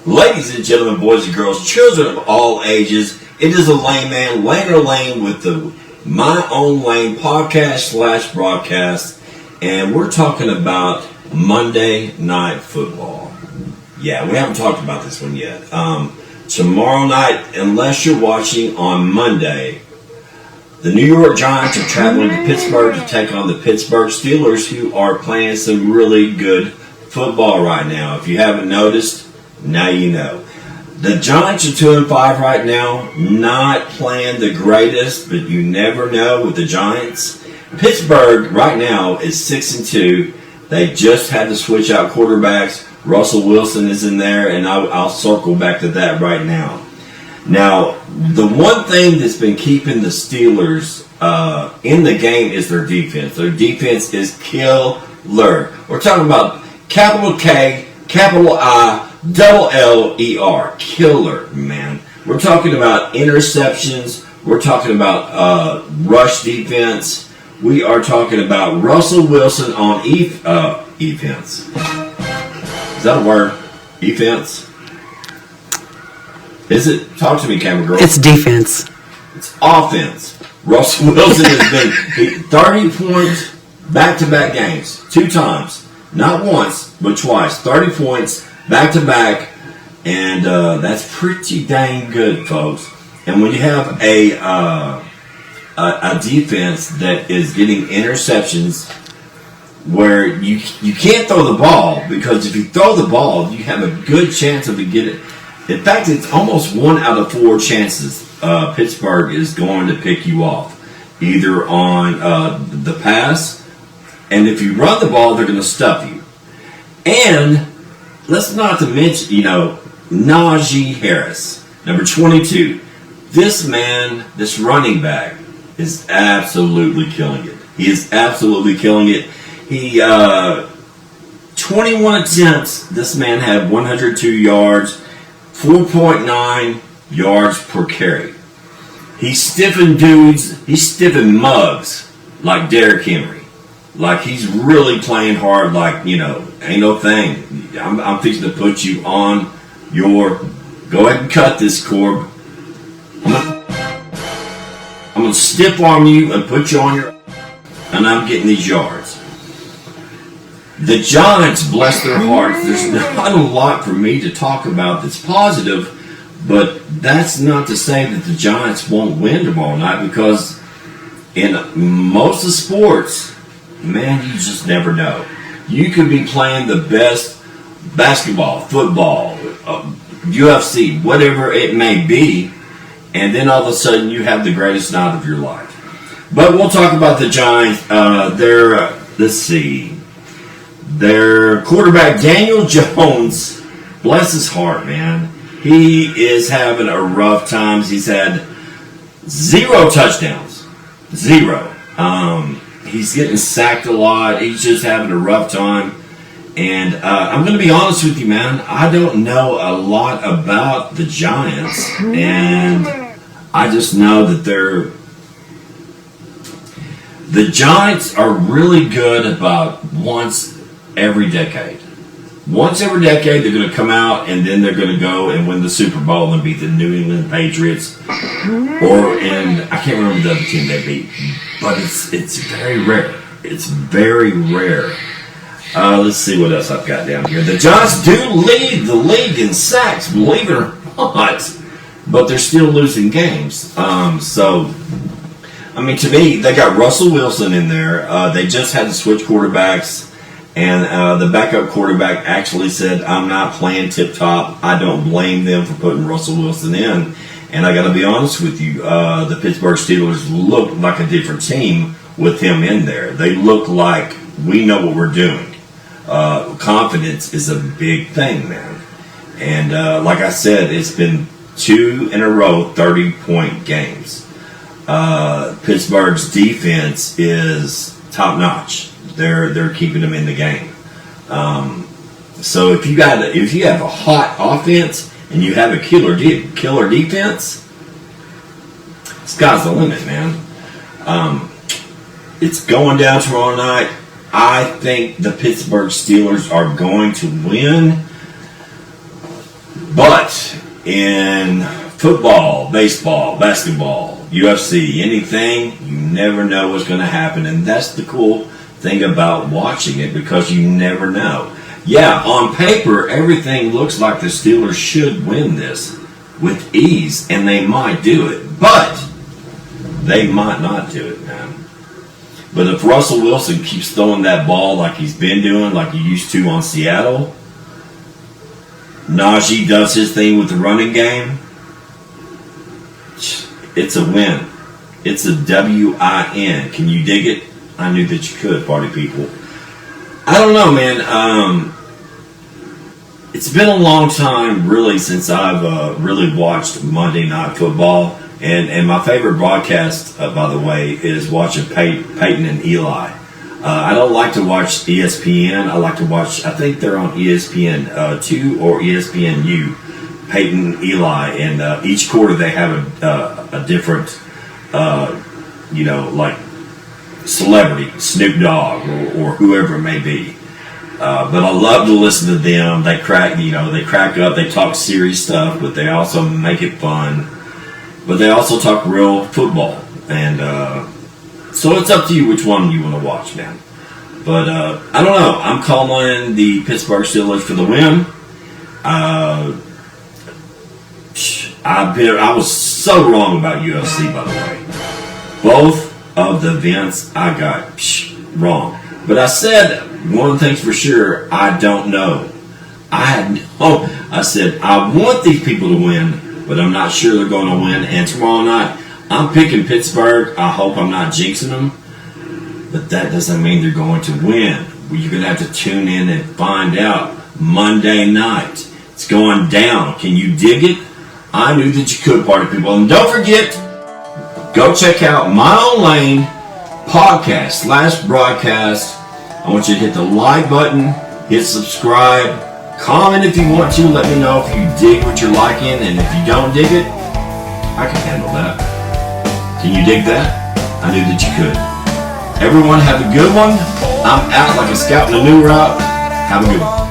Ladies and gentlemen, boys and girls, children of all ages, it is a Lane Man, Lane or Lane with the My Own Lane podcast / broadcast, and we're talking about Monday Night Football. Yeah, we haven't talked about this one yet. Tomorrow night, unless you're watching on Monday, the New York Giants are traveling to Pittsburgh to take on the Pittsburgh Steelers, who are playing some really good football right now. If you haven't noticed, now you know. The Giants are 2-5 right now, not playing the greatest, but you never know with the Giants. Pittsburgh right now is 6-2. They just had to switch out quarterbacks. Russell Wilson is in there, and I'll circle back to that right now. Now, the one thing that's been keeping the Steelers in the game is their defense. Their defense is killer. We're talking about capital K, capital I, double L-E-R. Killer, man. We're talking about interceptions. We're talking about rush defense. We are talking about Russell Wilson on defense. Is that a word? Defense? Is it? Talk to me, camera girl. It's defense. It's offense. Russell Wilson has been 30 points back-to-back games. 2 times. Not once, but twice. 30 points back-to-back. And that's pretty dang good, folks. And when you have a defense that is getting interceptions where you can't throw the ball, because if you throw the ball, you have a good chance of it getting. In fact, it's almost 1 out of 4 chances Pittsburgh is going to pick you off, either on the pass, and if you run the ball, they're going to stuff you. And let's not to mention, Najee Harris, number 22. This man, this running back, is absolutely killing it. He is absolutely killing it. He 21 attempts. This man had 102 yards, 4.9 yards per carry. He's stiffing dudes. He's stiffing mugs like Derrick Henry. Like he's really playing hard. Like ain't no thing. I'm fixing to put you on your. Go ahead and cut this, Corb. I'm gonna stiff arm you and put you on your. And I'm getting these yards. The Giants, bless their hearts, there's not a lot for me to talk about that's positive, but that's not to say that the Giants won't win tomorrow night, because in most of sports, man, you just never know. You could be playing the best basketball, football, UFC, whatever it may be, and then all of a sudden you have the greatest night of your life. But we'll talk about the Giants. Let's see. Their quarterback, Daniel Jones, bless his heart, man. He is having a rough time. He's had 0 touchdowns. 0. He's getting sacked a lot. He's just having a rough time. And I'm going to be honest with you, man. I don't know a lot about the Giants. And I just know that the Giants are really good about once every decade. Once every decade, they're going to come out and then they're going to go and win the Super Bowl and beat the New England Patriots. I can't remember the other team they beat. But it's very rare. It's very rare. Let's see what else I've got down here. The Giants do lead the league in sacks, believe it or not. But they're still losing games. To me, they got Russell Wilson in there. They just had to switch quarterbacks. And the backup quarterback actually said, I'm not playing tip-top. I don't blame them for putting Russell Wilson in. And I got to be honest with you, the Pittsburgh Steelers look like a different team with him in there. They look like we know what we're doing. Confidence is a big thing, man. And like I said, it's been 2 in a row 30-point games. Pittsburgh's defense is top-notch. They're keeping them in the game. So if you have a hot offense and you have a killer defense, sky's the limit, man. It's going down tomorrow night. I think the Pittsburgh Steelers are going to win. But in football, baseball, basketball, UFC, anything, you never know what's going to happen. And that's the cool thing about watching it, because you never know. Yeah, on paper, everything looks like the Steelers should win this with ease, and they might do it. But they might not do it, man. But if Russell Wilson keeps throwing that ball like he's been doing, like he used to on Seattle, Najee does his thing with the running game, it's a win. It's a W-I-N. Can you dig it? I knew that you could, party people. I don't know, man. It's been a long time, really, since I've really watched Monday Night Football. And my favorite broadcast, by the way, is watching Peyton and Eli. I don't like to watch ESPN. I like to watch, I think they're on ESPN 2 or ESPNU, Peyton, Eli. And each quarter they have a different, like celebrity, Snoop Dogg or whoever it may be. But I love to listen to them. They crack up. They talk serious stuff, but they also make it fun. But they also talk real football. And so it's up to you which one you want to watch, man. But I don't know. I'm calling the Pittsburgh Steelers for the win. I was so wrong about UFC, by the way. Both of the events I got wrong. But I said one thing's for sure, I don't know. I said I want these people to win, but I'm not sure they're going to win. And tomorrow night, I'm picking Pittsburgh. I hope I'm not jinxing them. But that doesn't mean they're going to win. You're going to have to tune in and find out. Monday night. It's going down. Can you dig it? I knew that you could, party people. And don't forget, go check out My Own Lane podcast / broadcast. I want you to hit the like button, hit subscribe, comment if you want to. Let me know if you dig what you're liking, and if you don't dig it, I can handle that. Can you dig that? I knew that you could. Everyone have a good one. I'm out like a scout in a new route. Have a good one.